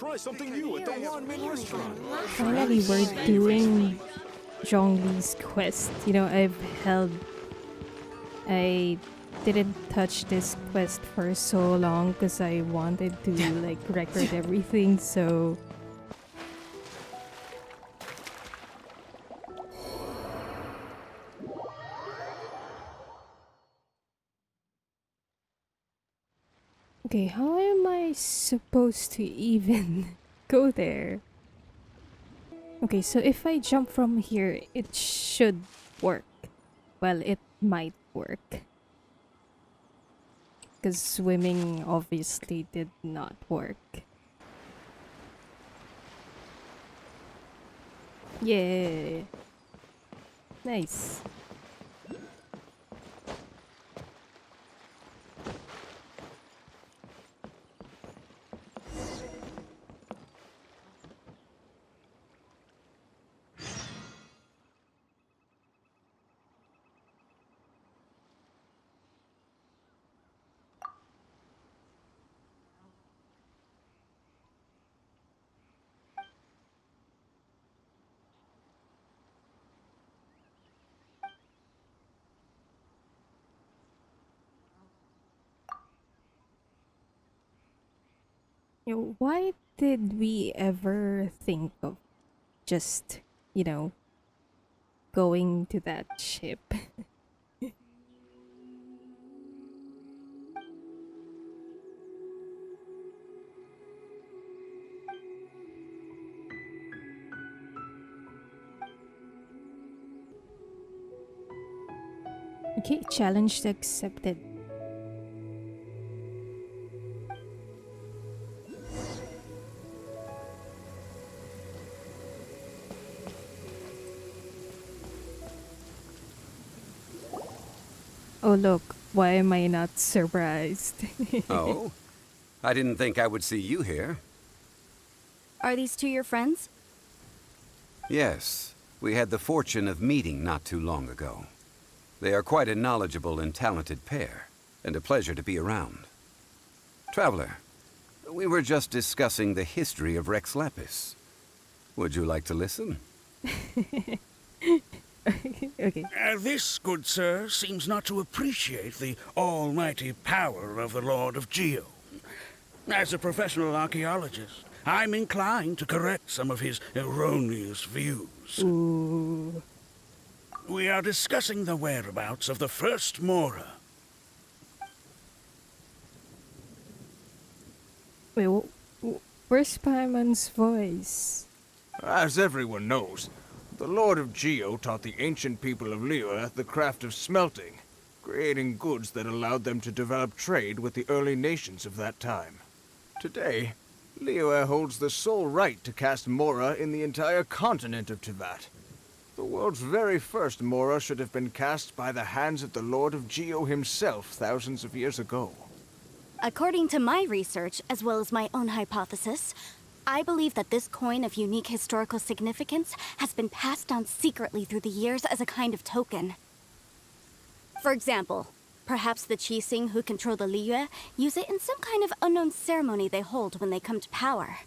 try something new at the Wanmin restaurant. Finally, we're doing Zhongli's quest. I didn't touch this quest for so long because I wanted to like record everything. So okay, how am I supposed to even go there? Okay, so if I jump from here, it should work. Well, it might work. Because swimming obviously did not work. Yeah. Nice. Why did we ever think of just, you know, going to that ship? Okay, challenge accepted. Oh look, why am I not surprised? Oh? I didn't think I would see you here. Are these two your friends? Yes, we had the fortune of meeting not too long ago. They are quite a knowledgeable and talented pair, and a pleasure to be around. Traveler, we were just discussing the history of Rex Lapis. Would you like to listen? Okay. This, good sir, seems not to appreciate the almighty power of the Lord of Geo. As a professional archaeologist, I'm inclined to correct some of his erroneous views. Ooh. We are discussing the whereabouts of the first Mora. Wait, where's Paimon's voice? As everyone knows, the Lord of Geo taught the ancient people of Liyue the craft of smelting, creating goods that allowed them to develop trade with the early nations of that time. Today, Liyue holds the sole right to cast Mora in the entire continent of Teyvat. The world's very first Mora should have been cast by the hands of the Lord of Geo himself thousands of years ago. According to my research, as well as my own hypothesis, I believe that this coin of unique historical significance has been passed down secretly through the years as a kind of token. For example, perhaps the Qixing who control the Liyue use it in some kind of unknown ceremony they hold when they come to power.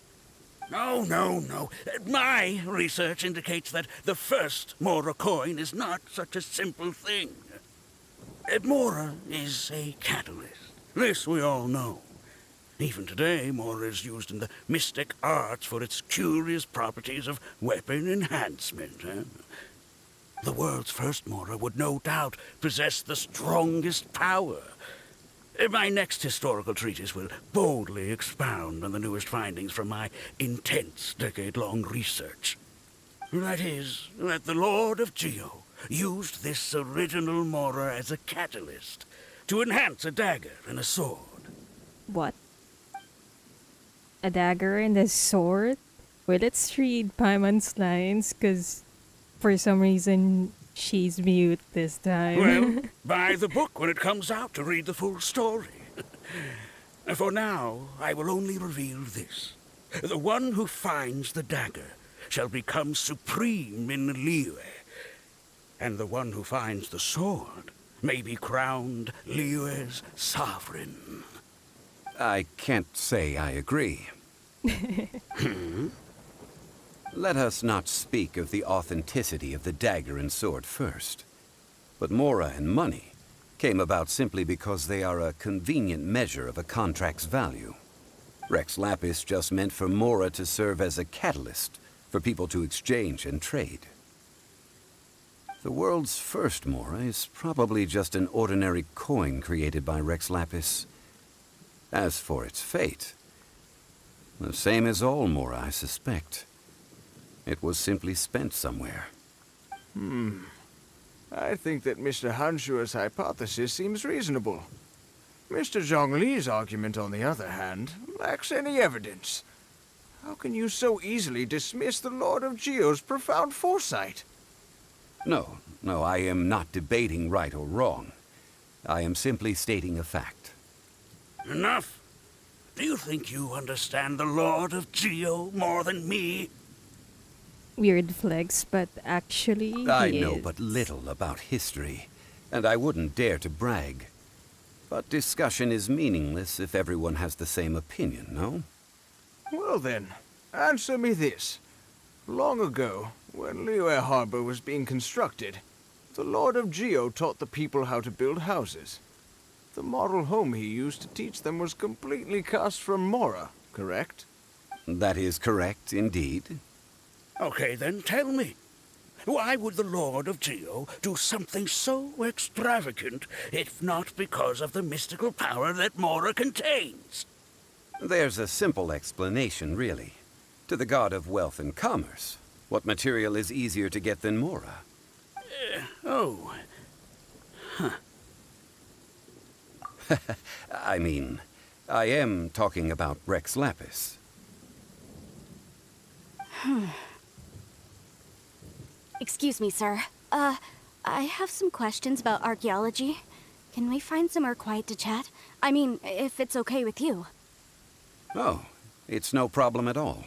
No. My research indicates that the first Mora coin is not such a simple thing. Mora is a catalyst. This we all know. Even today, Mora is used in the mystic arts for its curious properties of weapon enhancement. The world's first Mora would no doubt possess the strongest power. My next historical treatise will boldly expound on the newest findings from my intense decade-long research. That is, that the Lord of Geo used this original Mora as a catalyst to enhance a dagger and a sword. What? A dagger and a sword? Well, let's read Paimon's lines, because for some reason she's mute this time. Well, buy the book when it comes out to read the full story. For now, I will only reveal this. The one who finds the dagger shall become supreme in Liyue, and the one who finds the sword may be crowned Liyue's sovereign. I can't say I agree. Let us not speak of the authenticity of the dagger and sword first. But Mora and money came about simply because they are a convenient measure of a contract's value. Rex Lapis just meant for Mora to serve as a catalyst for people to exchange and trade. The world's first Mora is probably just an ordinary coin created by Rex Lapis. As for its fate, the same as all Mora, I suspect. It was simply spent somewhere. I think that Mr. Hanshua's hypothesis seems reasonable. Mr. Zhongli's argument, on the other hand, lacks any evidence. How can you so easily dismiss the Lord of Geo's profound foresight? No, I am not debating right or wrong. I am simply stating a fact. Enough. Do you think you understand the Lord of Geo more than me? Weird flex, but actually I he know is. but little about history, and I wouldn't dare to brag. But discussion is meaningless if everyone has the same opinion, no? Well then, answer me this. Long ago, when Liyue Harbor was being constructed, the Lord of Geo taught the people how to build houses. The model home he used to teach them was completely cast from Mora, correct? That is correct, indeed. Okay, then tell me. Why would the Lord of Geo do something so extravagant, if not because of the mystical power that Mora contains? There's a simple explanation, really. To the god of wealth and commerce, what material is easier to get than Mora? Oh. I mean, I am talking about Rex Lapis. Excuse me, sir. I have some questions about archaeology. Can we find somewhere quiet to chat? I mean, if it's okay with you. Oh, it's no problem at all.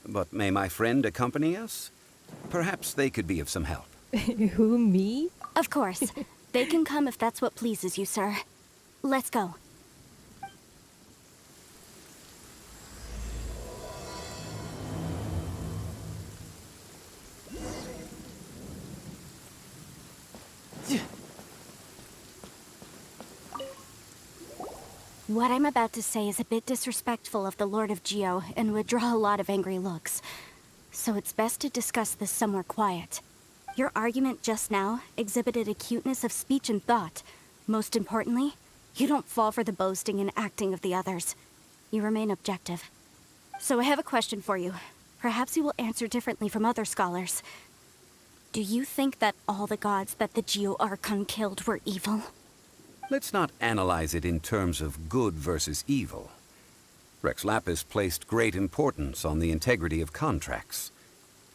But may my friend accompany us? Perhaps they could be of some help. Who, me? Of course. They can come if that's what pleases you, sir. Let's go. What I'm about to say is a bit disrespectful of the Lord of Geo and would draw a lot of angry looks. So it's best to discuss this somewhere quiet. Your argument just now exhibited acuteness of speech and thought. Most importantly, you don't fall for the boasting and acting of the others. You remain objective. So I have a question for you. Perhaps you will answer differently from other scholars. Do you think that all the gods that the Geo Archon killed were evil? Let's not analyze it in terms of good versus evil. Rex Lapis placed great importance on the integrity of contracts.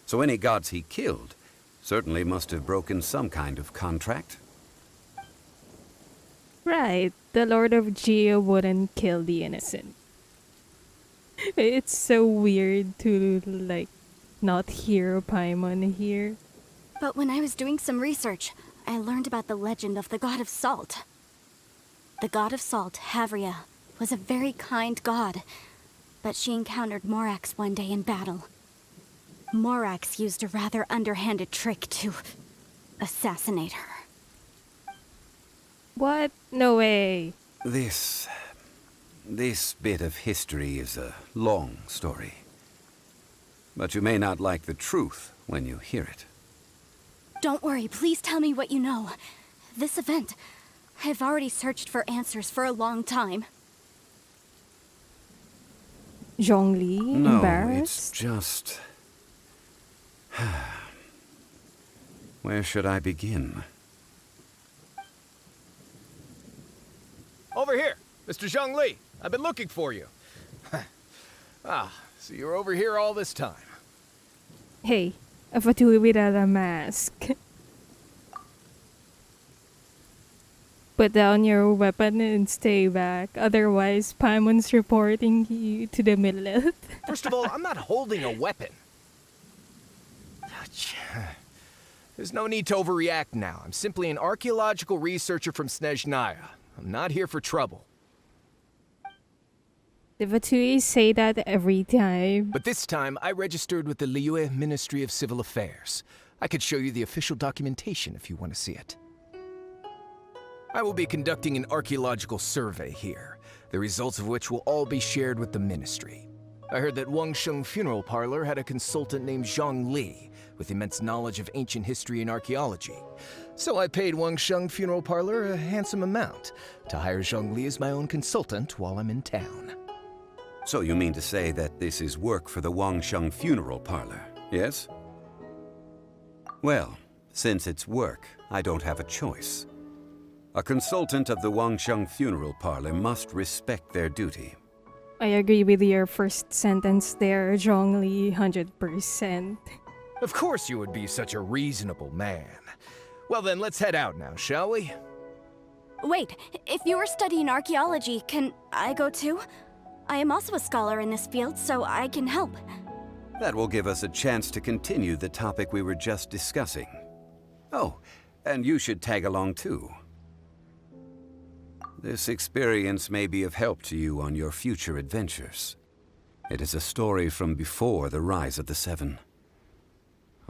So any gods he killed certainly must have broken some kind of contract. Right, the Lord of Geo wouldn't kill the innocent. It's so weird to, like, not hear Paimon here. But when I was doing some research, I learned about the legend of the god of salt. The god of salt, Havria, was a very kind god, but she encountered Morax one day in battle. Morax used a rather underhanded trick to assassinate her. What? No way. This bit of history is a long story. But you may not like the truth when you hear it. Don't worry, please tell me what you know. This event, I've already searched for answers for a long time. Zhongli, No, embarrassed? it's just... Where should I begin? Over here, Mr. Zhongli. I've been looking for you. So you're over here all this time. Hey, a fatui without a mask. Put down your weapon and stay back. Otherwise, Paimon's reporting you to the Millet. First of all, I'm not holding a weapon. There's no need to overreact now. I'm simply an archaeological researcher from Snezhnaya. I'm not here for trouble. The Vatui say that every time. But this time, I registered with the Liyue Ministry of Civil Affairs. I could show you the official documentation if you want to see it. I will be conducting an archaeological survey here, the results of which will all be shared with the ministry. I heard that Wangsheng Funeral Parlor had a consultant named Zhongli with immense knowledge of ancient history and archaeology. So I paid Wangsheng Funeral Parlor a handsome amount to hire Zhongli as my own consultant while I'm in town. So you mean to say that this is work for the Wangsheng Funeral Parlor, yes? Well, since it's work, I don't have a choice. A consultant of the Wangsheng Funeral Parlor must respect their duty. I agree with your first sentence there, Zhongli, 100%. Of course you would be such a reasonable man. Well then, let's head out now, shall we? Wait, if you are studying archaeology, can I go too? I am also a scholar in this field, so I can help. That will give us a chance to continue the topic we were just discussing. Oh, and you should tag along too. This experience may be of help to you on your future adventures. It is a story from before the rise of the Seven.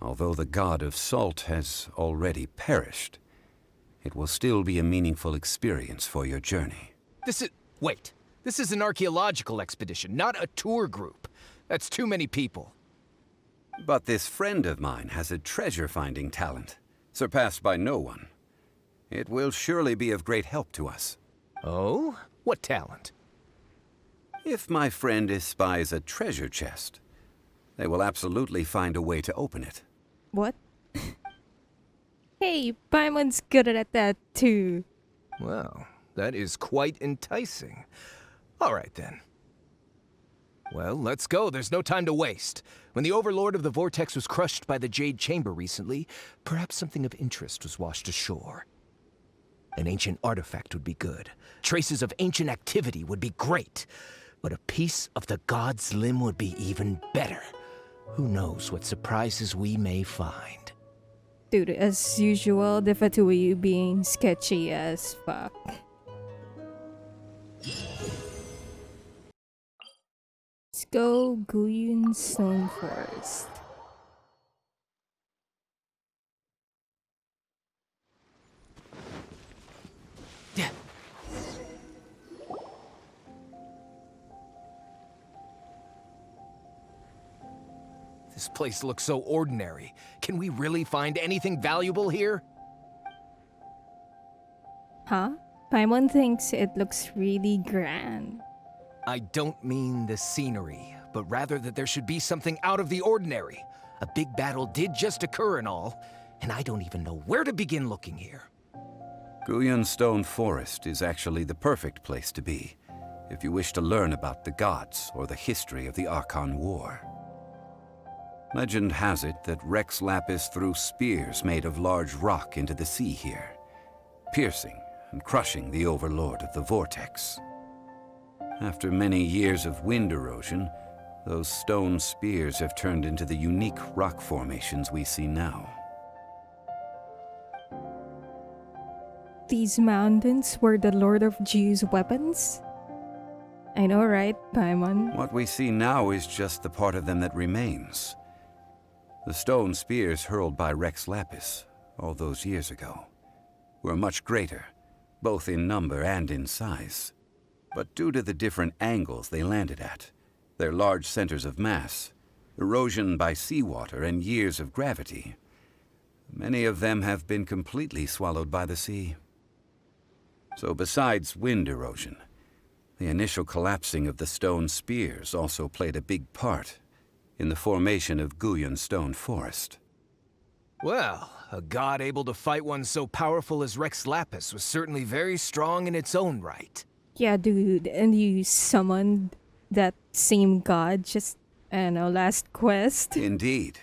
Although the god of salt has already perished, it will still be a meaningful experience for your journey. Wait. This is an archaeological expedition, not a tour group. That's too many people. But this friend of mine has a treasure-finding talent, surpassed by no one. It will surely be of great help to us. Oh? What talent? If my friend espies a treasure chest, they will absolutely find a way to open it. What? Hey, Paimon's good at that too. Well, that is quite enticing. All right, then. Well, let's go. There's no time to waste. When the Overlord of the Vortex was crushed by the Jade Chamber recently, perhaps something of interest was washed ashore. An ancient artifact would be good. Traces of ancient activity would be great. But a piece of the god's limb would be even better. Who knows what surprises we may find. Dude, as usual, the Vatui being sketchy as fuck. Let's go Guyun Stone Forest. Yeah. This place looks so ordinary. Can we really find anything valuable here? Huh? Paimon thinks it looks really grand. I don't mean the scenery, but rather that there should be something out of the ordinary. A big battle did just occur and all, and I don't even know where to begin looking here. Guyun Stone Forest is actually the perfect place to be, if you wish to learn about the gods or the history of the Archon War. Legend has it that Rex Lapis threw spears made of large rock into the sea here, piercing and crushing the Overlord of the Vortex. After many years of wind erosion, those stone spears have turned into the unique rock formations we see now. These mountains were the Lord of Jiu's weapons? I know, right, Paimon? What we see now is just the part of them that remains. The stone spears hurled by Rex Lapis all those years ago were much greater, both in number and in size. But due to the different angles they landed at, their large centers of mass, erosion by seawater, and years of gravity, many of them have been completely swallowed by the sea. So besides wind erosion, the initial collapsing of the stone spears also played a big part in the formation of Guyun Stone Forest. Well, a god able to fight one so powerful as Rex Lapis was certainly very strong in its own right. Yeah, dude, and you summoned that same god just, I don't know, last quest? Indeed.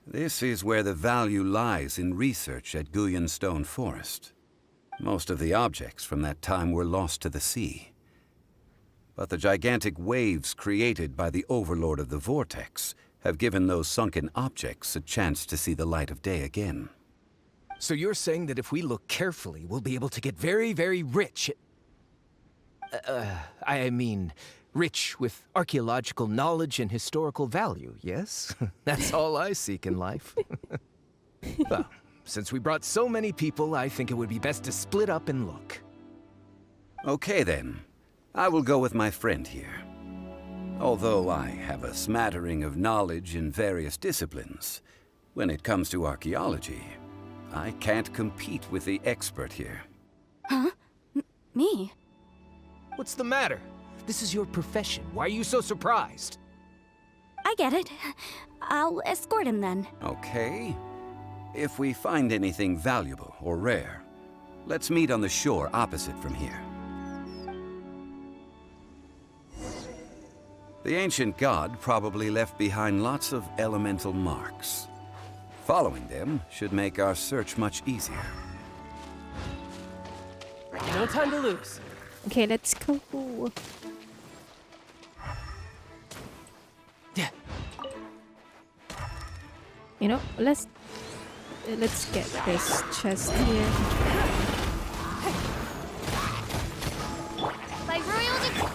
This is where the value lies in research at Guyun Stone Forest. Most of the objects from that time were lost to the sea. But the gigantic waves created by the Overlord of the Vortex have given those sunken objects a chance to see the light of day again. So you're saying that if we look carefully, we'll be able to get very, very rich. I mean, Rich with archaeological knowledge and historical value, yes? That's all I seek in life. Well, since we brought so many people, I think it would be best to split up and look. Okay then. I will go with my friend here. Although I have a smattering of knowledge in various disciplines, when it comes to archaeology, I can't compete with the expert here. Huh? Me? What's the matter? This is your profession. Why are you so surprised? I get it. I'll escort him then. Okay. If we find anything valuable or rare, let's meet on the shore opposite from here. The ancient god probably left behind lots of elemental marks. Following them should make our search much easier. No time to lose. Okay, let's go. Yeah. You know, let's get this chest here. By royal decree.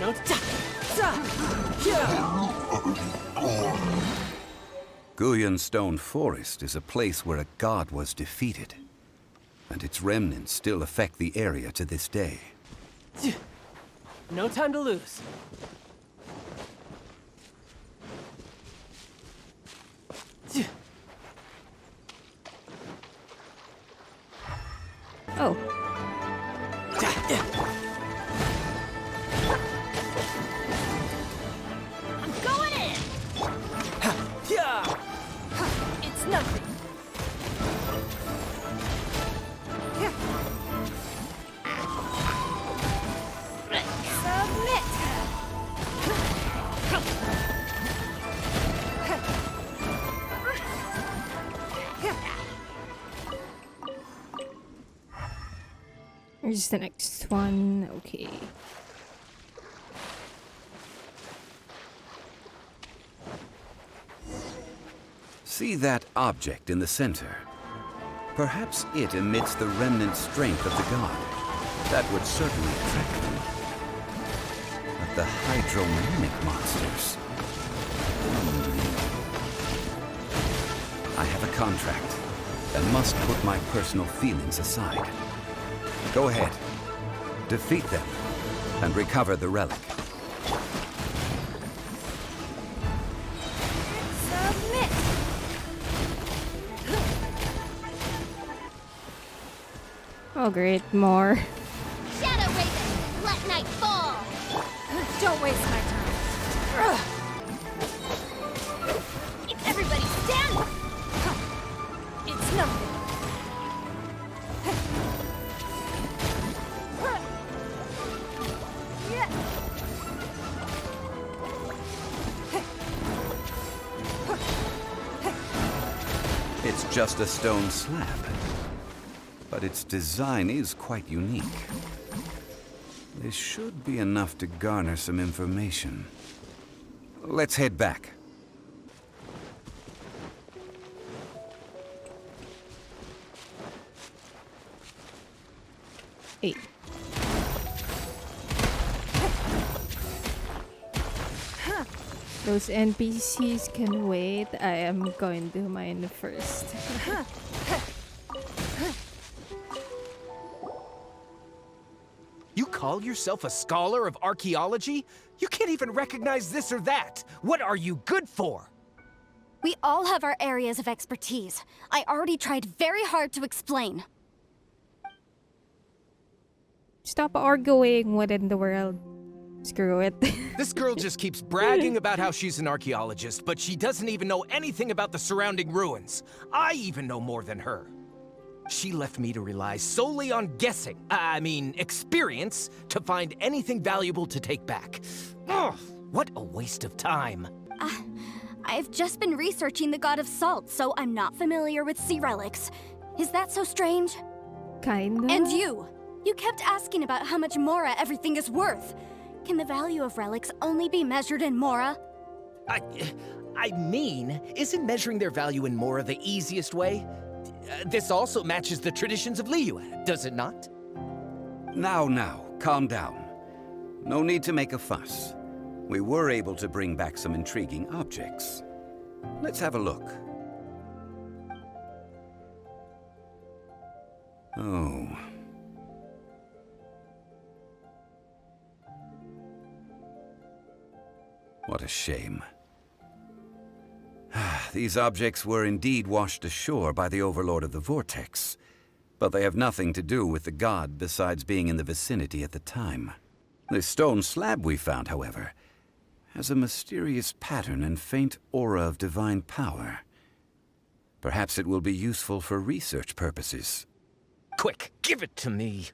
No Guyan Stone Forest is a place where a god was defeated, and its remnants still affect the area to this day. No time to lose. Oh. I'm going in! It's nothing. Submit! Here's the next one. Okay. See that object in the center? Perhaps it emits the remnant strength of the god. That would certainly attract them. But the hydromimic monsters... I have a contract, and must put my personal feelings aside. Go ahead. Defeat them, and recover the relic. Submit! Oh, great, more. Shadow Raven, let night fall! Don't waste my time. Everybody stand! It's nothing. It's just a stone slab, but its design is quite unique. This should be enough to garner some information. Let's head back. Eight. Those NPCs can wait. I am going to do mine first. You call yourself a scholar of archaeology? You can't even recognize this or that. What are you good for? We all have our areas of expertise. I already tried very hard to explain. Stop arguing within the world. Screw it. This girl just keeps bragging about how she's an archaeologist, but she doesn't even know anything about the surrounding ruins. I even know more than her. She left me to rely solely on guessing, experience, to find anything valuable to take back. Ugh, what a waste of time. I've just been researching the god of salt, so I'm not familiar with sea relics. Is that so strange? Kinda. And you kept asking about how much Mora everything is worth. Can the value of relics only be measured in Mora? I, I mean, isn't measuring their value in Mora the easiest way? This also matches the traditions of Liyue, does it not? Now, calm down. No need to make a fuss. We were able to bring back some intriguing objects. Let's have a look. Oh. What a shame. These objects were indeed washed ashore by the Overlord of the Vortex, but they have nothing to do with the god besides being in the vicinity at the time. This stone slab we found, however, has a mysterious pattern and faint aura of divine power. Perhaps it will be useful for research purposes. Quick, give it to me.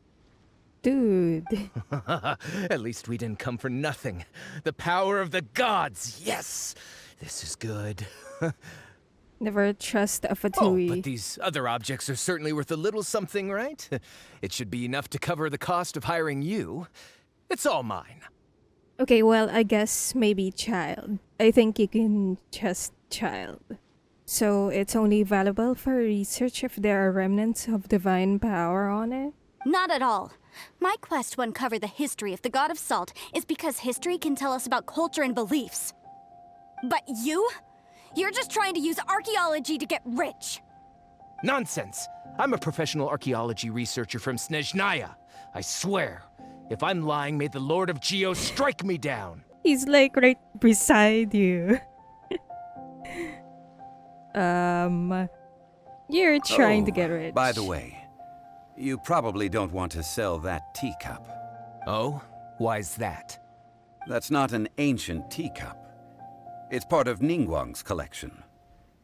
Dude. At least we didn't come for nothing. The power of the gods, yes! This is good. Never trust a Oh, Fatui. but these other objects are certainly worth a little something, right? It should be enough to cover the cost of hiring you. It's all mine. Okay, well, I guess maybe child. I think you can trust child. So it's only valuable for research if there are remnants of divine power on it? Not at all. My quest to uncover the history of the God of Salt is because history can tell us about culture and beliefs. But you? You're just trying to use archaeology to get rich. Nonsense! I'm a professional archaeology researcher from Snezhnaya. I swear, if I'm lying, may the Lord of Geo strike me down. He's like right beside you. You're trying to get rich. By the way, you probably don't want to sell that teacup. Oh? Why's that? That's not an ancient teacup. It's part of Ningguang's collection.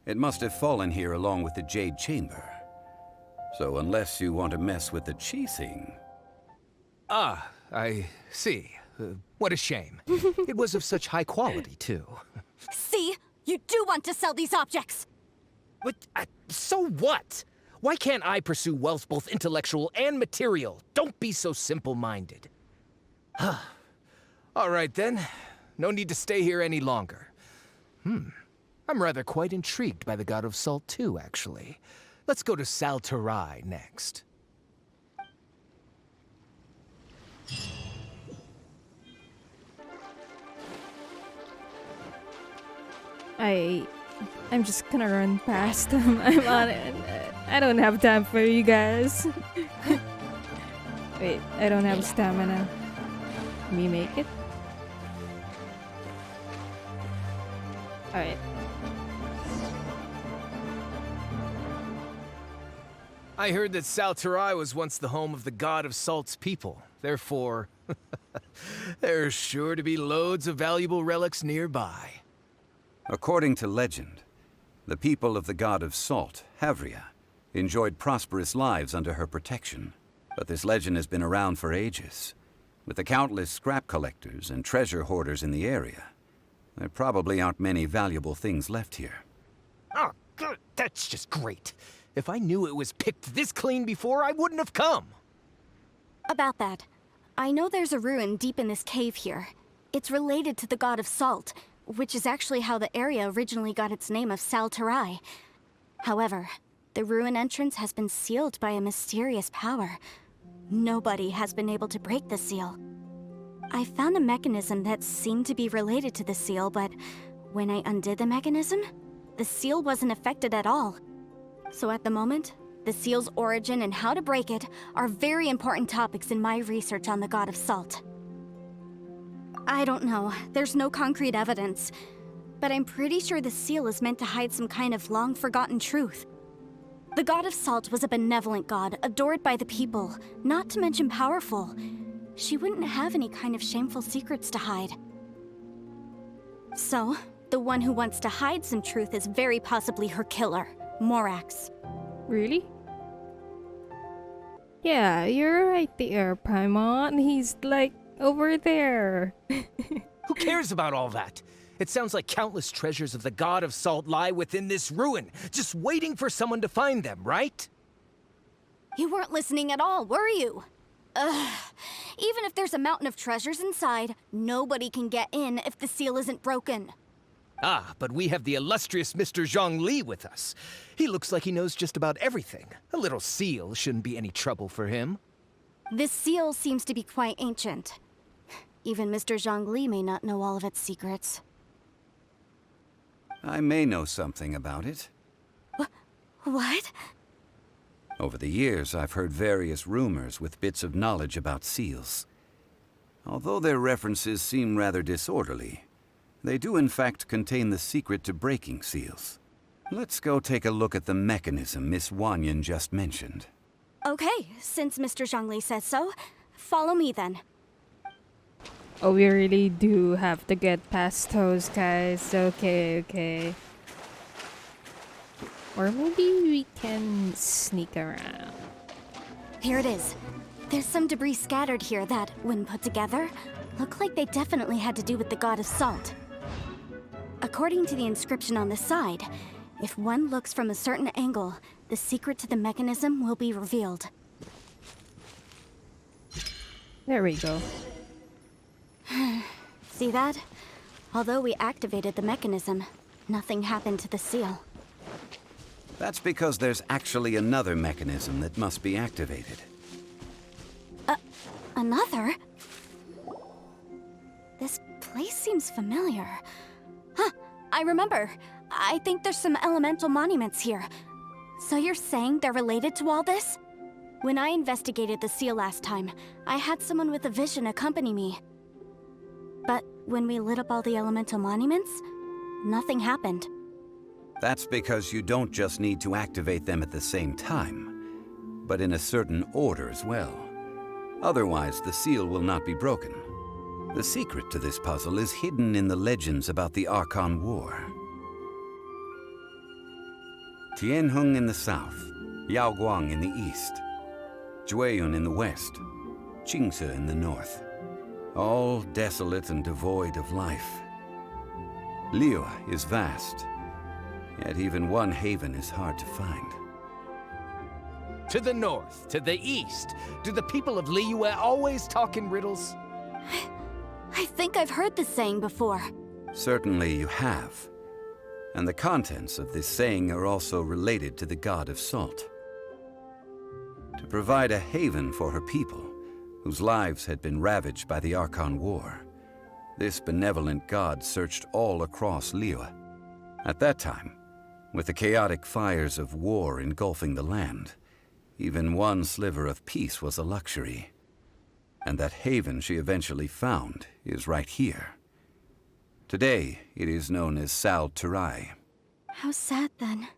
It must have fallen here along with the Jade Chamber. So unless you want to mess with the Qixing... Ah, I see. What a shame. It was of such high quality, too. See? You do want to sell these objects! But, so what? Why can't I pursue wealth both intellectual and material? Don't be so simple-minded. All right, then. No need to stay here any longer. I'm rather quite intrigued by the God of Salt, too, actually. Let's go to Sal Flore next. I'm just gonna run past them. I'm on it. I don't have time for you guys. Wait, I don't have stamina. Can we make it? Alright. I heard that Sal Flore was once the home of the God of Salt's people. Therefore, there's sure to be loads of valuable relics nearby. According to legend, the people of the God of Salt, Havria, enjoyed prosperous lives under her protection. But this legend has been around for ages. With the countless scrap collectors and treasure hoarders in the area, there probably aren't many valuable things left here. Oh, good. That's just great. If I knew it was picked this clean before, I wouldn't have come. About that, I know there's a ruin deep in this cave here. It's related to the God of Salt, which is actually how the area originally got its name of Sal Flore. However, the ruin entrance has been sealed by a mysterious power. Nobody has been able to break the seal. I found a mechanism that seemed to be related to the seal, but when I undid the mechanism, the seal wasn't affected at all. So at the moment, the seal's origin and how to break it are very important topics in my research on the God of Salt. I don't know, there's no concrete evidence, but I'm pretty sure the seal is meant to hide some kind of long-forgotten truth. The God of Salt was a benevolent god, adored by the people, not to mention powerful. She wouldn't have any kind of shameful secrets to hide. So, the one who wants to hide some truth is very possibly her killer, Morax. Really? Yeah, you're right there, Paimon. He's like over there. Who cares about all that? It sounds like countless treasures of the God of Salt lie within this ruin, just waiting for someone to find them, right? You weren't listening at all, were you? Ugh. Even if there's a mountain of treasures inside, nobody can get in if the seal isn't broken. Ah, but we have the illustrious Mr. Zhongli with us. He looks like he knows just about everything. A little seal shouldn't be any trouble for him. This seal seems to be quite ancient. Even Mr. Zhongli may not know all of its secrets. I may know something about it. What? Over the years, I've heard various rumors with bits of knowledge about seals. Although their references seem rather disorderly, they do in fact contain the secret to breaking seals. Let's go take a look at the mechanism Miss Wanyan just mentioned. Okay, since Mr. Zhongli says so, follow me then. Oh, we really do have to get past those guys. Okay. Or maybe we can sneak around. Here it is. There's some debris scattered here that, when put together, look like they definitely had to do with the god of salt. According to the inscription on the side, if one looks from a certain angle, the secret to the mechanism will be revealed. There we go. See that? Although we activated the mechanism, nothing happened to the seal. That's because there's actually another mechanism that must be activated. Another? This place seems familiar. Huh, I remember. I think there's some elemental monuments here. So you're saying they're related to all this? When I investigated the seal last time, I had someone with a vision accompany me. But when we lit up all the elemental monuments, nothing happened. That's because you don't just need to activate them at the same time, but in a certain order as well. Otherwise, the seal will not be broken. The secret to this puzzle is hidden in the legends about the Archon War. Tianheng in the south, Yaoguang in the east, Jueyun in the west, Qingce in the north. All desolate and devoid of life. Liyue is vast, yet even one haven is hard to find. To the north, to the east. Do the people of Liyue always talk in riddles? I think I've heard this saying before. Certainly you have. And the contents of this saying are also related to the god of salt. To provide a haven for her people, whose lives had been ravaged by the Archon War, this benevolent god searched all across Liyue. At that time, with the chaotic fires of war engulfing the land, even one sliver of peace was a luxury. And that haven she eventually found is right here. Today, it is known as Sal Flore. How sad then.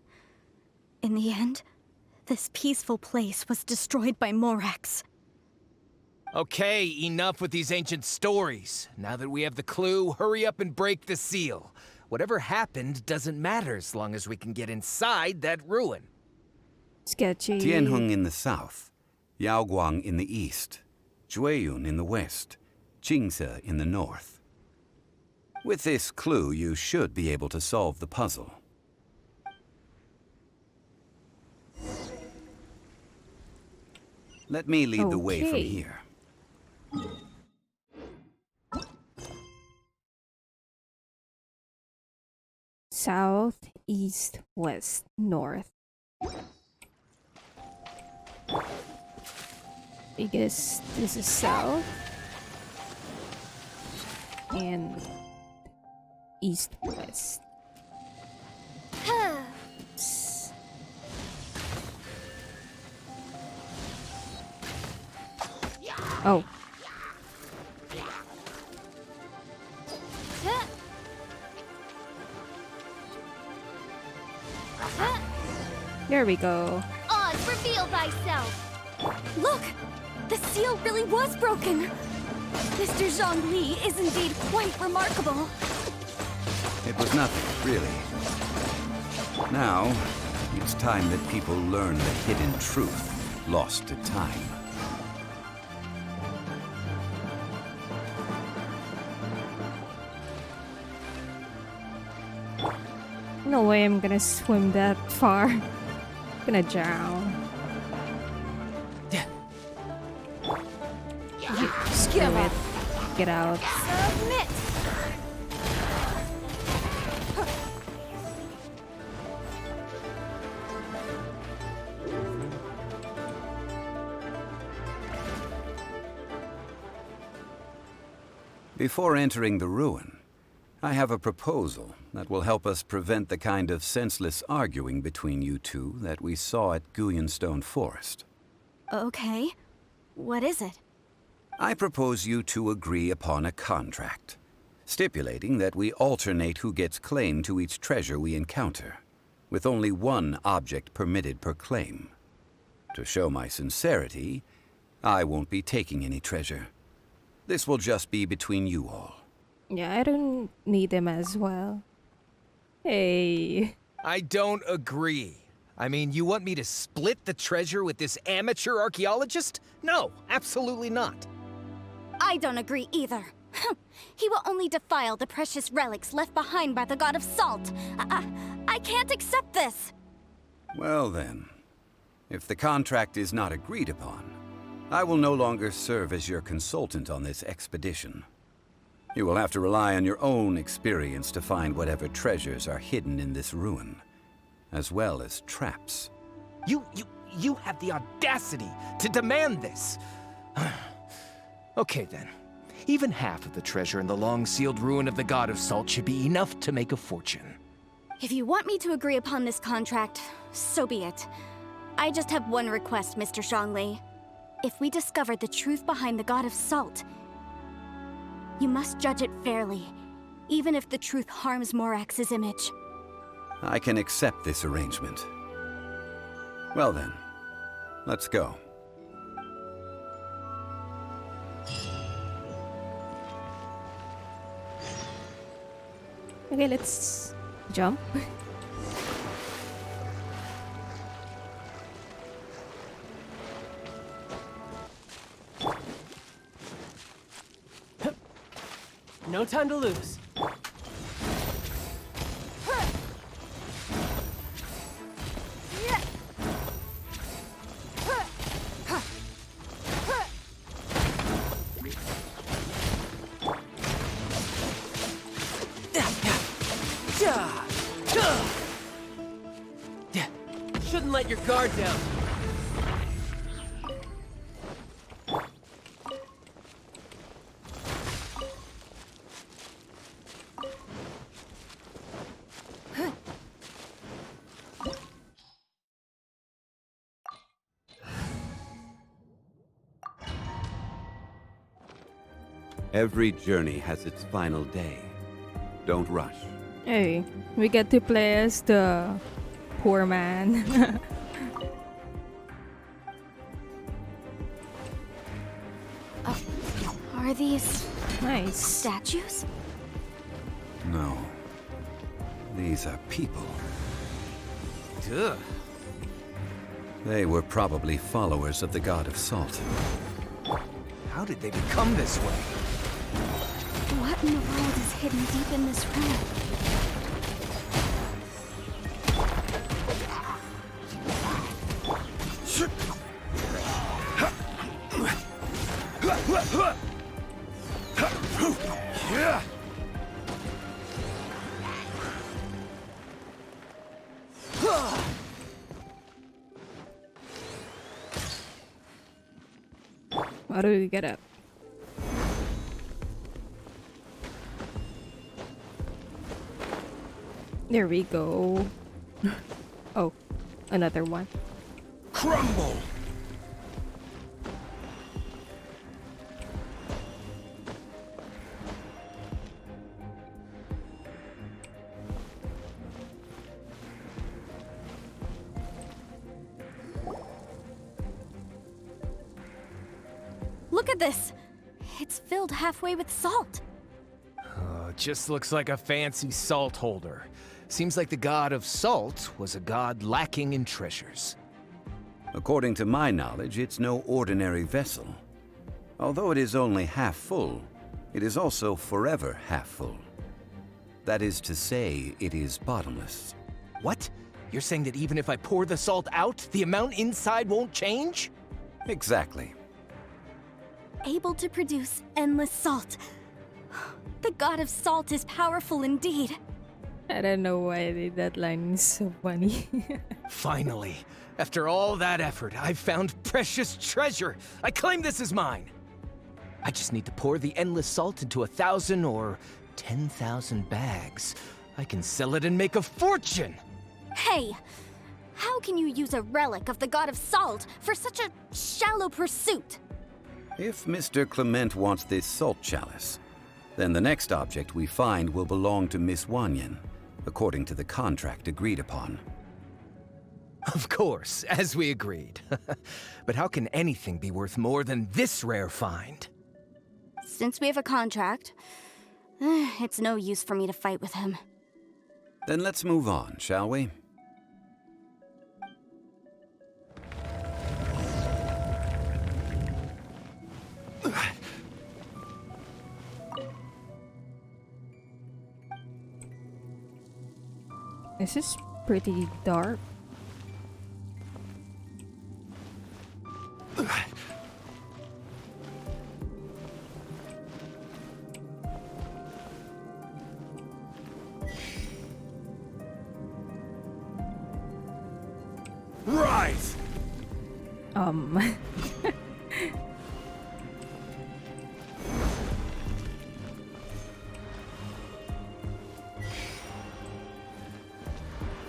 In the end, this peaceful place was destroyed by Morax. Okay, enough with these ancient stories. Now that we have the clue, hurry up and break the seal. Whatever happened doesn't matter as long as we can get inside that ruin. Sketchy. Tianheng in the south, Yaoguang in the east, Jueyun in the west, Qingce in the north. With this clue, you should be able to solve the puzzle. Let me lead the way from Okay. here. South, east, west, north. I guess this is south. And east, west. S- Oh. There we go. Oz, reveal thyself! Look! The seal really was broken! Mr. Zhongli is indeed quite remarkable. It was nothing, really. Now, it's time that people learn the hidden truth lost to time. No way I'm gonna swim that far. Gonna drown. Screw it. Get out. Submit! Before entering the ruin, I have a proposal that will help us prevent the kind of senseless arguing between you two that we saw at Guyonstone Forest. Okay. What is it? I propose you two agree upon a contract, stipulating that we alternate who gets claim to each treasure we encounter, with only one object permitted per claim. To show my sincerity, I won't be taking any treasure. This will just be between you all. Yeah, I don't need them as well. Hey. I don't agree. I mean, you want me to split the treasure with this amateur archaeologist? No, absolutely not. I don't agree either. He will only defile the precious relics left behind by the god of salt. I can't accept this. Well then, if the contract is not agreed upon, I will no longer serve as your consultant on this expedition. You will have to rely on your own experience to find whatever treasures are hidden in this ruin, as well as traps. You have the audacity to demand this. Okay then. Even half of the treasure in the long-sealed ruin of the God of Salt should be enough to make a fortune. If you want me to agree upon this contract, so be it. I just have one request, Mr. Zhongli. If we discover the truth behind the God of Salt, you must judge it fairly, even if the truth harms Morax's image. I can accept this arrangement. Well then, let's go. Okay, let's jump. No time to lose. Shouldn't let your guard down. Every journey has its final day. Don't rush. Hey, we get to play as the poor man. Are these Nice. statues? No. These are people. Ugh. They were probably followers of the God of Salt. How did they become this way? What in the world is hidden deep in this room? How do we get up? There we go. Oh, another one. Crumble! Look at this! It's filled halfway with salt. It just looks like a fancy salt holder. Seems like the God of Salt was a god lacking in treasures. According to my knowledge, it's no ordinary vessel. Although it is only half full, it is also forever half full. That is to say, it is bottomless. What? You're saying that even if I pour the salt out, the amount inside won't change? Exactly. Able to produce endless salt. The god of salt is powerful indeed. I don't know why that line is so funny. Finally, after all that effort, I've found precious treasure. I claim this as mine. I just need to pour the endless salt into 1,000 or 10,000 bags. I can sell it and make a fortune! Hey! How can you use a relic of the god of salt for such a shallow pursuit? If Mr. Clement wants this salt chalice, then the next object we find will belong to Miss Wanyan, according to the contract agreed upon. Of course, as we agreed. But how can anything be worth more than this rare find? Since we have a contract, it's no use for me to fight with him. Then let's move on, shall we? This is pretty dark. Rise!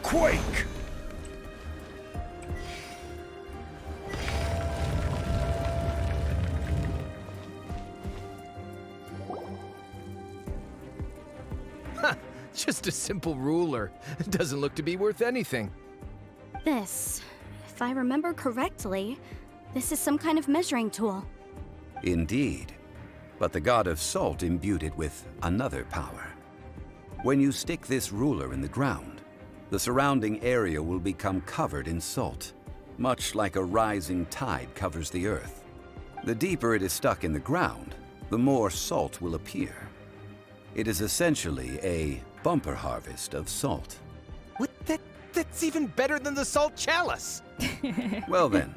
Quake! Just a simple ruler. It doesn't look to be worth anything. This, if I remember correctly, this is some kind of measuring tool. Indeed. But the god of salt imbued it with another power. When you stick this ruler in the ground, the surrounding area will become covered in salt, much like a rising tide covers the earth. The deeper it is stuck in the ground, the more salt will appear. It is essentially a bumper harvest of salt. What? That's even better than the salt chalice! Well then,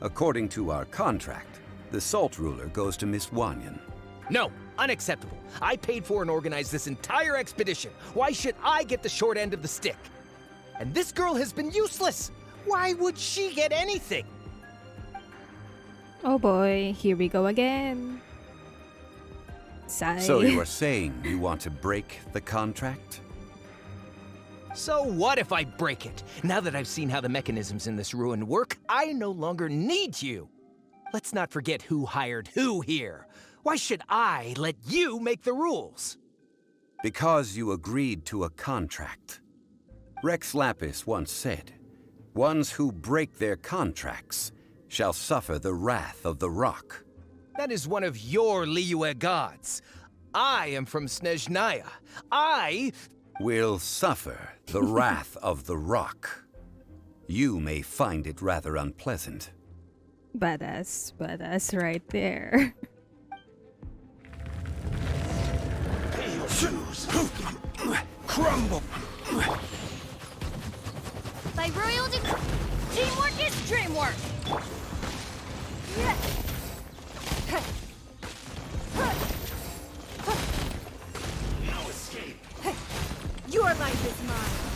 according to our contract, the salt ruler goes to Miss Wanyan. No, unacceptable. I paid for and organized this entire expedition. Why should I get the short end of the stick? And this girl has been useless! Why would she get anything? Oh boy, here we go again. Sigh. So you are saying you want to break the contract? So what if I break it? Now that I've seen how the mechanisms in this ruin work, I no longer need you. Let's not forget who hired who here. Why should I let you make the rules? Because you agreed to a contract. Rex Lapis once said, "Ones who break their contracts shall suffer the wrath of the rock." That is one of your Liyue gods. I am from Snezhnaya. I will suffer the wrath of the rock. You may find it rather unpleasant. Badass right there. Crumble! By royal teamwork is dreamwork! No escape. Your life is mine!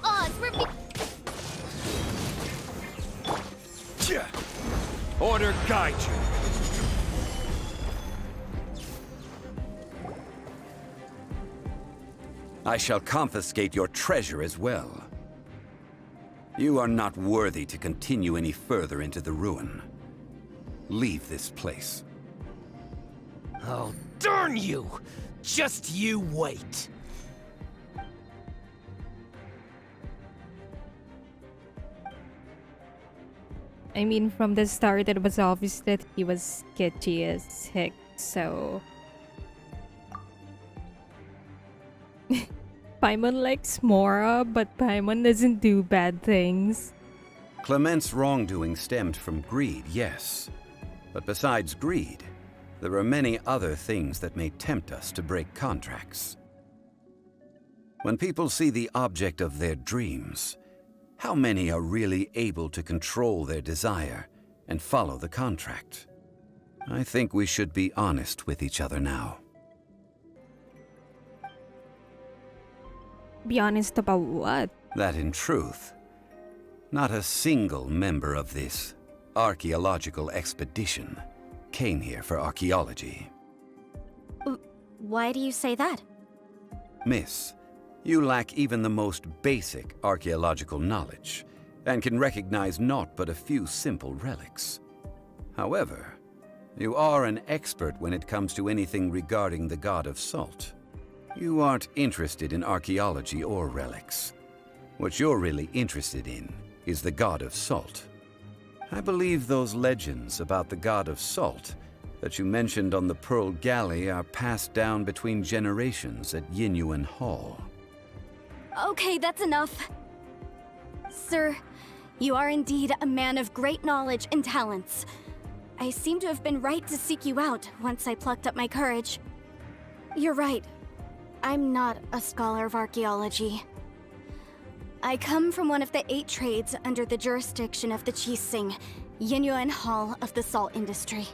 Oz, Order guide you. I shall confiscate your treasure as well. You are not worthy to continue any further into the ruin. Leave this place. Oh, darn you! Just you wait. I mean, from the start, it was obvious that he was sketchy as heck, so... Paimon likes Mora, but Paimon doesn't do bad things. Clement's wrongdoing stemmed from greed, yes. But besides greed, there are many other things that may tempt us to break contracts. When people see the object of their dreams, how many are really able to control their desire and follow the contract? I think we should be honest with each other now. Be honest about what? That in truth, not a single member of this archaeological expedition came here for archaeology. Why do you say that? Miss, you lack even the most basic archaeological knowledge, and can recognize naught but a few simple relics. However, you are an expert when it comes to anything regarding the god of salt. You aren't interested in archaeology or relics. What you're really interested in is the god of salt. I believe those legends about the god of salt that you mentioned on the Pearl Galley are passed down between generations at Liyue Hall. Okay, that's enough. Sir, you are indeed a man of great knowledge and talents. I seem to have been right to seek you out once I plucked up my courage. You're right. I'm not a scholar of archaeology. I come from one of the 8 trades under the jurisdiction of the Qixing, Liyue Hall of the salt industry.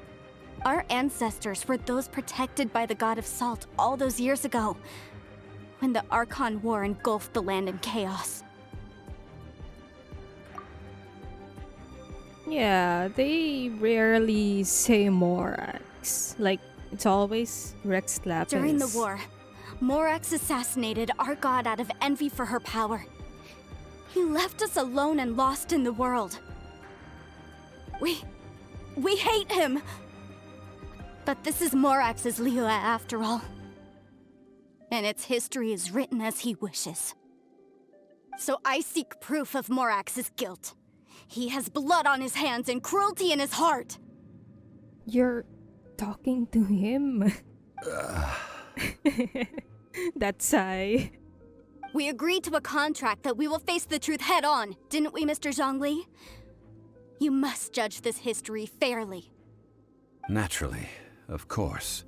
Our ancestors were those protected by the god of salt all those years ago, when the Archon War engulfed the land in chaos. Yeah, they rarely say Morax. Like, it's always Rex Lapis. During the war, Morax assassinated our god out of envy for her power. He left us alone and lost in the world. We hate him! But this is Morax's Liyue after all. And its history is written as he wishes. So I seek proof of Morax's guilt. He has blood on his hands and cruelty in his heart. You're talking to him. That sigh. We agreed to a contract that we will face the truth head on, didn't we, Mr. Zhongli? You must judge this history fairly. Naturally, of course.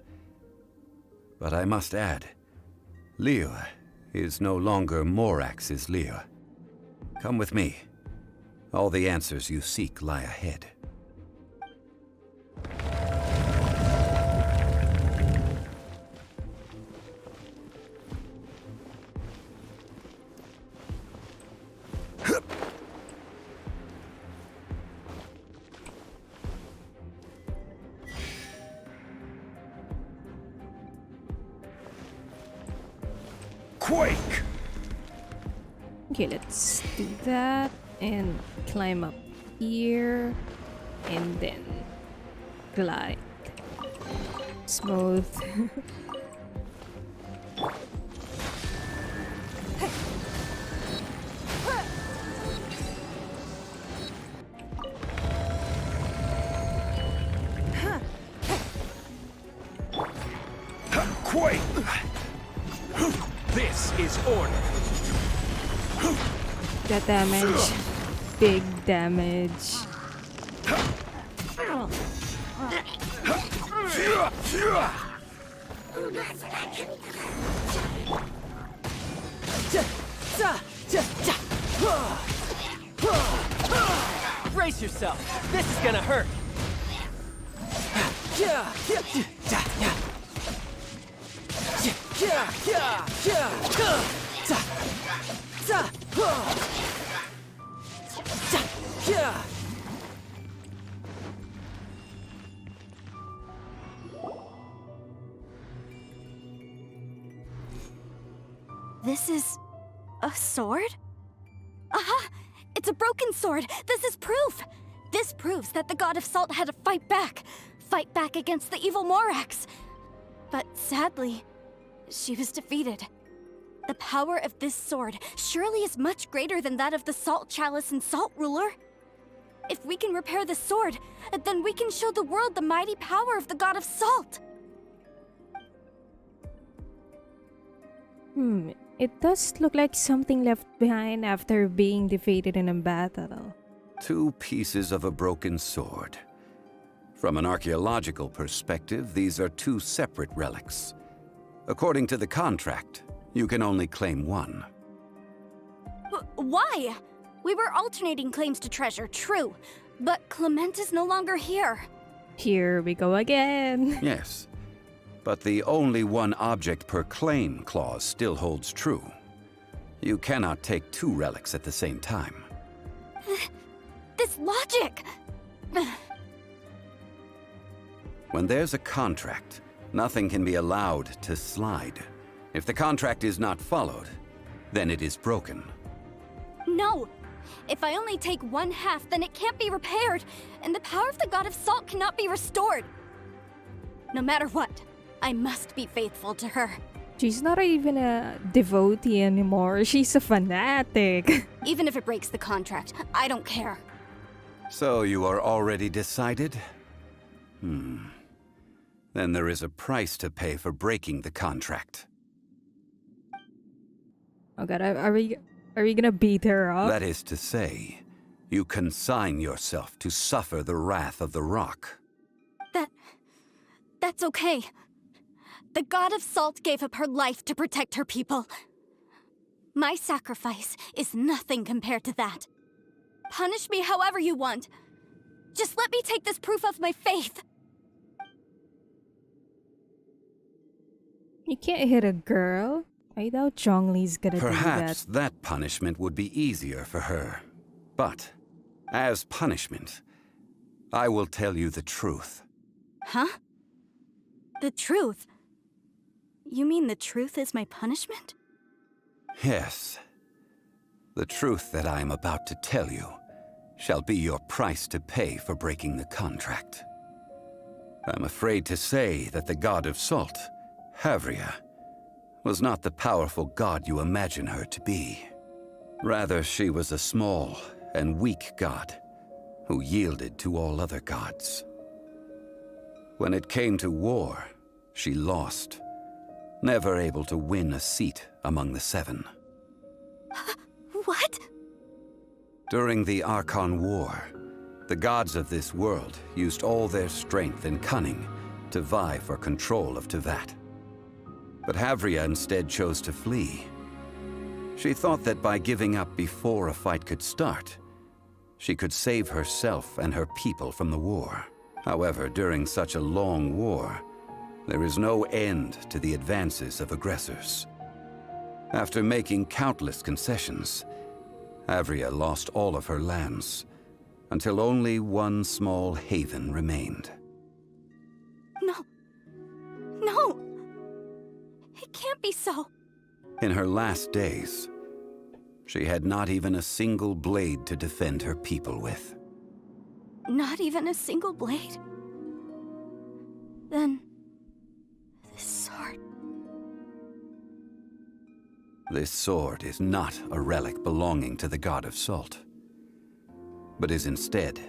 But I must add, Liyue is no longer Morax's Liyue. Come with me. All the answers you seek lie ahead. Quake! Okay, let's do that and climb up here and then glide. Smooth. Quake! This is order. That damage. Big damage. Brace yourself. This is gonna hurt. This is a sword? Aha! It's a broken sword! This is proof! This proves that the god of salt had to fight back against the evil Morax. But sadly, she was defeated. The power of this sword surely is much greater than that of the Salt Chalice and Salt Ruler. If we can repair the sword, then we can show the world the mighty power of the god of salt. It does look like something left behind after being defeated in a battle. 2 pieces of a broken sword. From an archaeological perspective, these are 2 separate relics. According to the contract, you can only claim one. Why? We were alternating claims to treasure, true. But Clement is no longer here. Here we go again. Yes, but the only one object per claim clause still holds true. You cannot take two relics at the same time. This logic! When there's a contract, nothing can be allowed to slide. If the contract is not followed, then it is broken. No! If I only take one half, then it can't be repaired, and the power of the God of Salt cannot be restored. No matter what, I must be faithful to her. She's not even a devotee anymore. She's a fanatic. Even if it breaks the contract, I don't care. So you are already decided? Then there is a price to pay for breaking the contract. Oh god, are we gonna beat her up? That is to say, you consign yourself to suffer the wrath of the rock. That's okay. The God of Salt gave up her life to protect her people. My sacrifice is nothing compared to that. Punish me however you want. Just let me take this proof of my faith. You can't hit a girl. I doubt Zhongli's gonna Perhaps do that punishment would be easier for her. But, as punishment, I will tell you the truth. Huh? The truth? You mean the truth is my punishment? Yes. The truth that I am about to tell you shall be your price to pay for breaking the contract. I'm afraid to say that the God of Salt, Havria, was not the powerful god you imagine her to be. Rather, she was a small and weak god who yielded to all other gods. When it came to war, she lost, never able to win a seat among the seven. What? During the Archon War, the gods of this world used all their strength and cunning to vie for control of Teyvat. But Havria instead chose to flee. She thought that by giving up before a fight could start, she could save herself and her people from the war. However, during such a long war, there is no end to the advances of aggressors. After making countless concessions, Havria lost all of her lands, until only one small haven remained. No. No! It can't be so. In her last days, she had not even a single blade to defend her people with. Not even a single blade? Then... this sword... This sword is not a relic belonging to the God of Salt, but is instead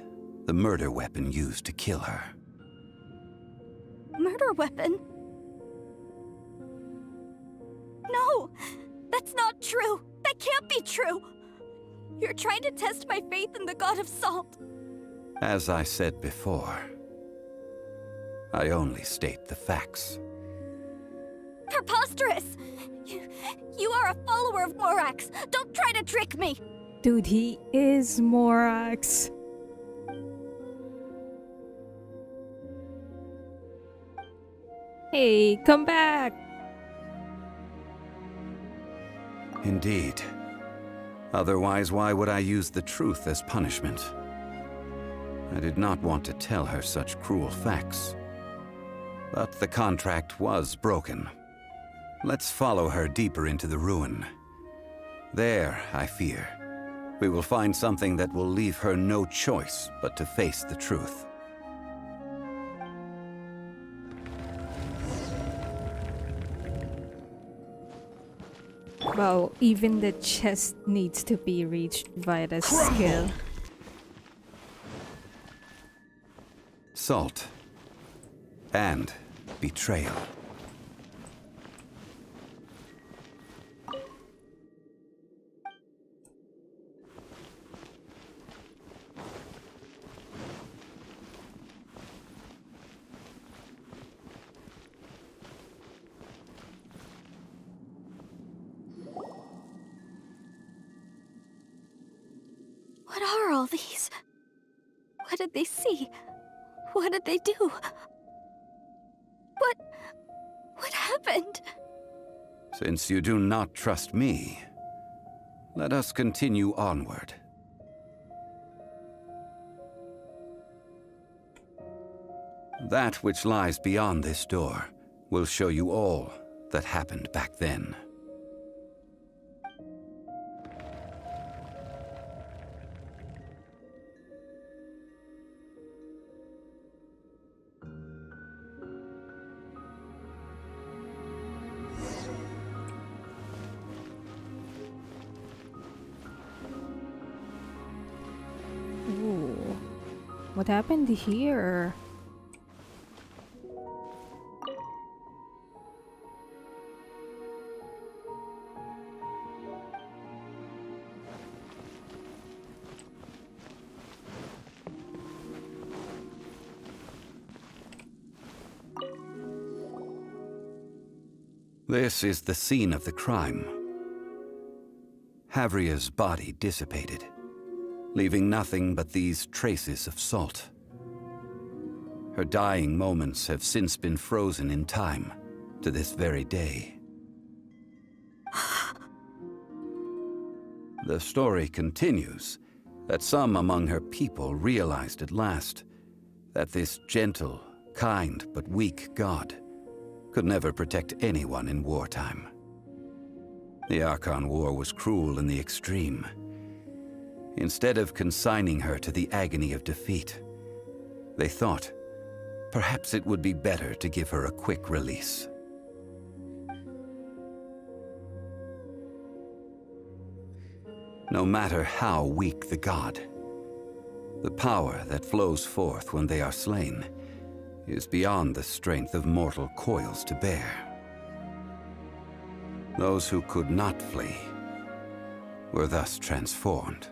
the murder weapon used to kill her. Murder weapon? No! That's not true! That can't be true! You're trying to test my faith in the God of Salt. As I said before, I only state the facts. Preposterous! You are a follower of Morax! Don't try to trick me! Dude, he is Morax. Hey, come back! Indeed. Otherwise, why would I use the truth as punishment? I did not want to tell her such cruel facts. But the contract was broken. Let's follow her deeper into the ruin. There, I fear, we will find something that will leave her no choice but to face the truth. Wow, even the chest needs to be reached via the skill. Salt and betrayal. What are all these? What did they see? What did they do? What happened? Since you do not trust me, Let us continue onward. That which lies beyond this door will show you all that happened back then. Ooh. What happened here? This is the scene of the crime. Havria's body dissipated, leaving nothing but these traces of salt. Her dying moments have since been frozen in time to this very day. The story continues that some among her people realized at last that this gentle, kind, but weak god could never protect anyone in wartime. The Archon War was cruel in the extreme. Instead of consigning her to the agony of defeat, they thought perhaps it would be better to give her a quick release. No matter how weak the god, the power that flows forth when they are slain is beyond the strength of mortal coils to bear. Those who could not flee were thus transformed.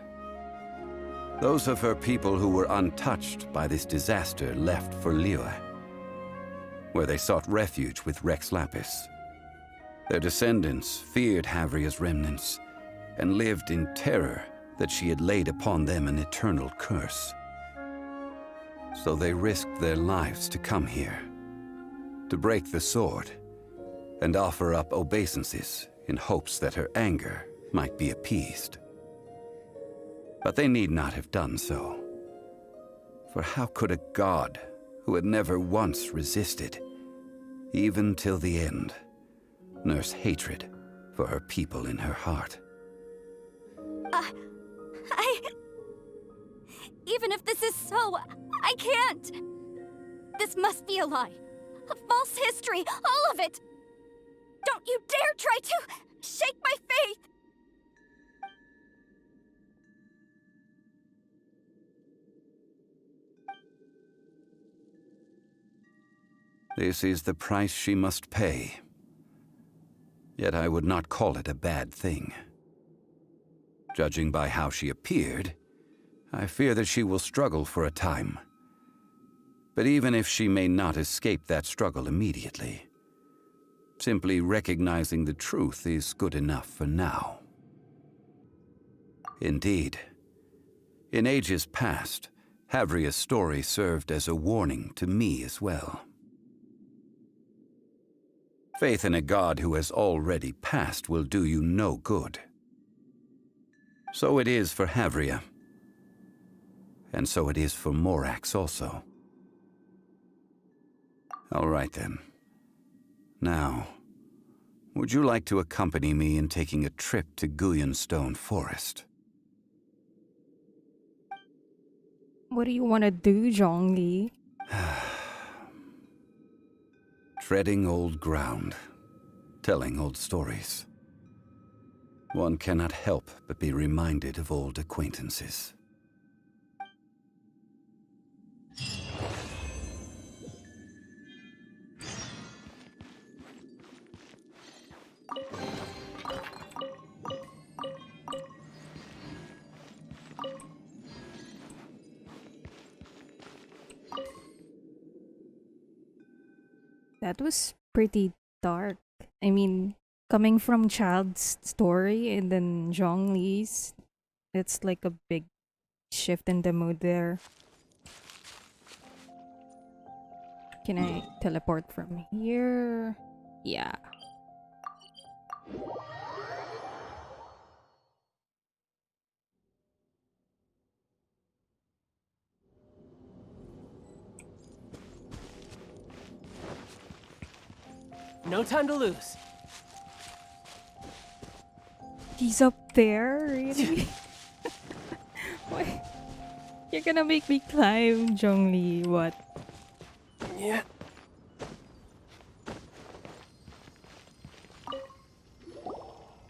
Those of her people who were untouched by this disaster left for Liyue, where they sought refuge with Rex Lapis. Their descendants feared Havria's remnants and lived in terror that she had laid upon them an eternal curse. So they risked their lives to come here, to break the sword, and offer up obeisances in hopes that her anger might be appeased. But they need not have done so. For how could a god who had never once resisted, even till the end, nurse hatred for her people in her heart? Even if this is so, I can't! This must be a lie. A false history, all of it! Don't you dare try to shake my faith! This is the price she must pay. Yet I would not call it a bad thing. Judging by how she appeared, I fear that she will struggle for a time. But even if she may not escape that struggle immediately, simply recognizing the truth is good enough for now. Indeed, in ages past, Havria's story served as a warning to me as well. Faith in a god who has already passed will do you no good. So it is for Havria. And so it is for Morax also. All right then. Now, would you like to accompany me in taking a trip to Guyonstone Forest? What do you want to do, Zhongli? Treading old ground, telling old stories. One cannot help but be reminded of old acquaintances. That was pretty dark. I mean, coming from Child's story and then Zhongli's, it's like a big shift in the mood there. Can I teleport from here? Yeah. No time to lose. He's up there, really? Why? You're gonna make me climb, Zhongli. What? Yeah.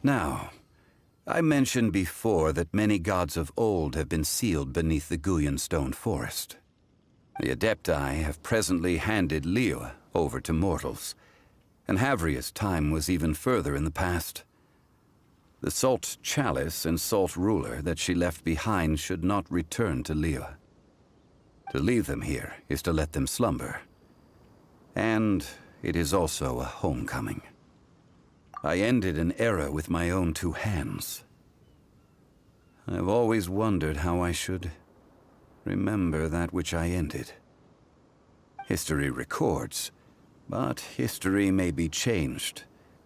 Now, I mentioned before that many gods of old have been sealed beneath the Guyan stone forest. The Adepti have presently handed Liyue over to mortals, and Havria's time was even further in the past. The Salt Chalice and Salt Ruler that she left behind should not return to Liyue. To leave them here is to let them slumber. And it is also a homecoming. I ended an era with my own two hands. I've always wondered how I should remember that which I ended. History records, but history may be changed.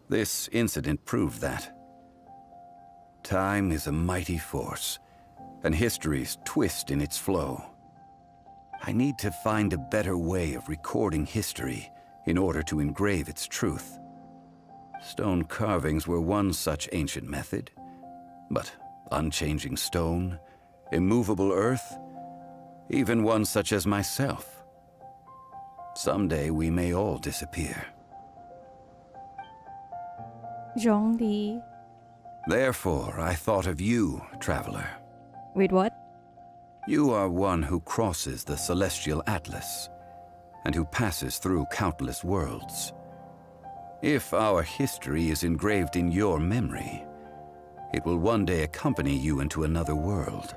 This incident proved that. Time is a mighty force, and history's twist in its flow. I need to find a better way of recording history in order to engrave its truth. Stone carvings were one such ancient method, but unchanging stone, immovable earth, even one such as myself. Someday we may all disappear. Zhongli. Therefore, I thought of you, traveler. Wait, what? You are one who crosses the celestial atlas, and who passes through countless worlds. If our history is engraved in your memory, it will one day accompany you into another world.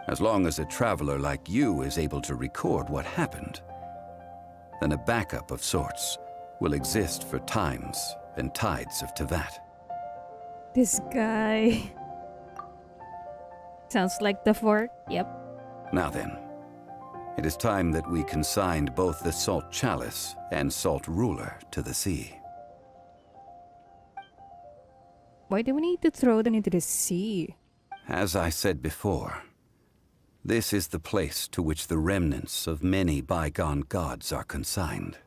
As long as a traveler like you is able to record what happened, then a backup of sorts will exist for times and tides of Tevat. This guy. Sounds like the fork. Yep. Now then, it is time that we consigned both the Salt Chalice and Salt Ruler to the sea. Why do we need to throw them into the sea? As I said before, this is the place to which the remnants of many bygone gods are consigned.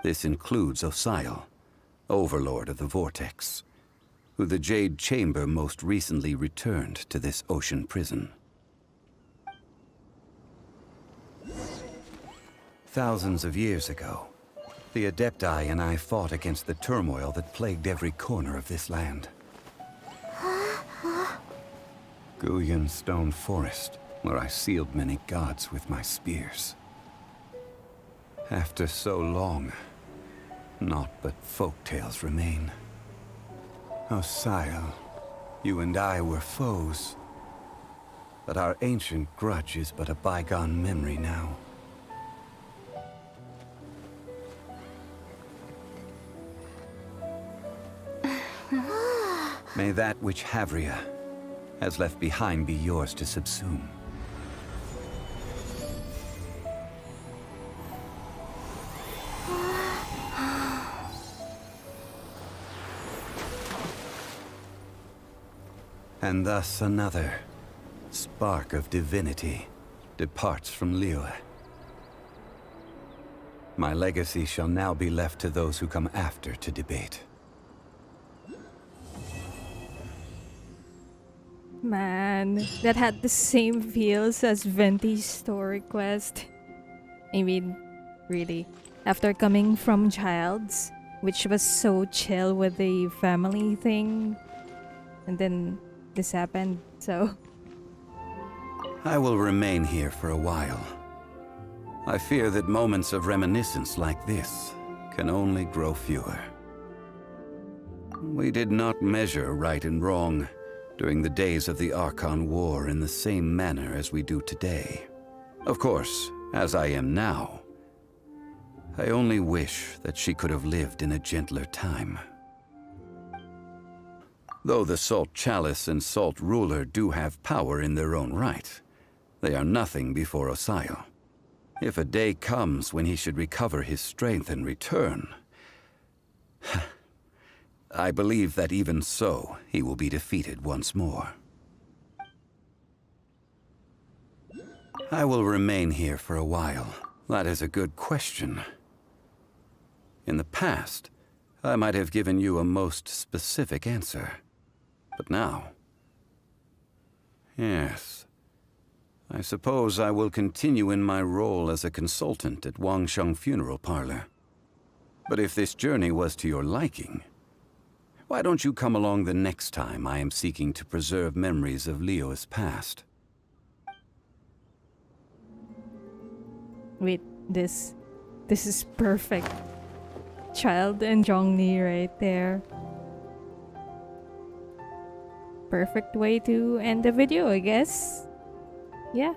This includes Osial, Overlord of the Vortex, who the Jade Chamber most recently returned to this ocean prison. Thousands of years ago, the Adepti and I fought against the turmoil that plagued every corner of this land. Guyan Stone Forest, where I sealed many gods with my spears. After so long, naught but folk tales remain. Osial, you and I were foes, but our ancient grudge is but a bygone memory now. May that which Havria has left behind be yours to subsume. And thus another spark of divinity departs from Liyue. My legacy shall now be left to those who come after to debate. Man, that had the same feels as Venti's story quest. I mean, really. After coming from Childs, which was so chill with the family thing, and then this happened, so... I will remain here for a while. I fear that moments of reminiscence like this can only grow fewer. We did not measure right and wrong during the days of the Archon War in the same manner as we do today. Of course, as I am now, I only wish that she could have lived in a gentler time. Though the Salt Chalice and Salt Ruler do have power in their own right, they are nothing before Osial. If a day comes when he should recover his strength and return, I believe that even so, he will be defeated once more. I will remain here for a while. That is a good question. In the past, I might have given you a most specific answer. But now... Yes. I suppose I will continue in my role as a consultant at Wangsheng Funeral Parlor. But if this journey was to your liking, why don't you come along the next time I am seeking to preserve memories of Liyue's past? Wait, this is perfect. Child and Zhongli right there. Perfect way to end the video, I guess. Yeah.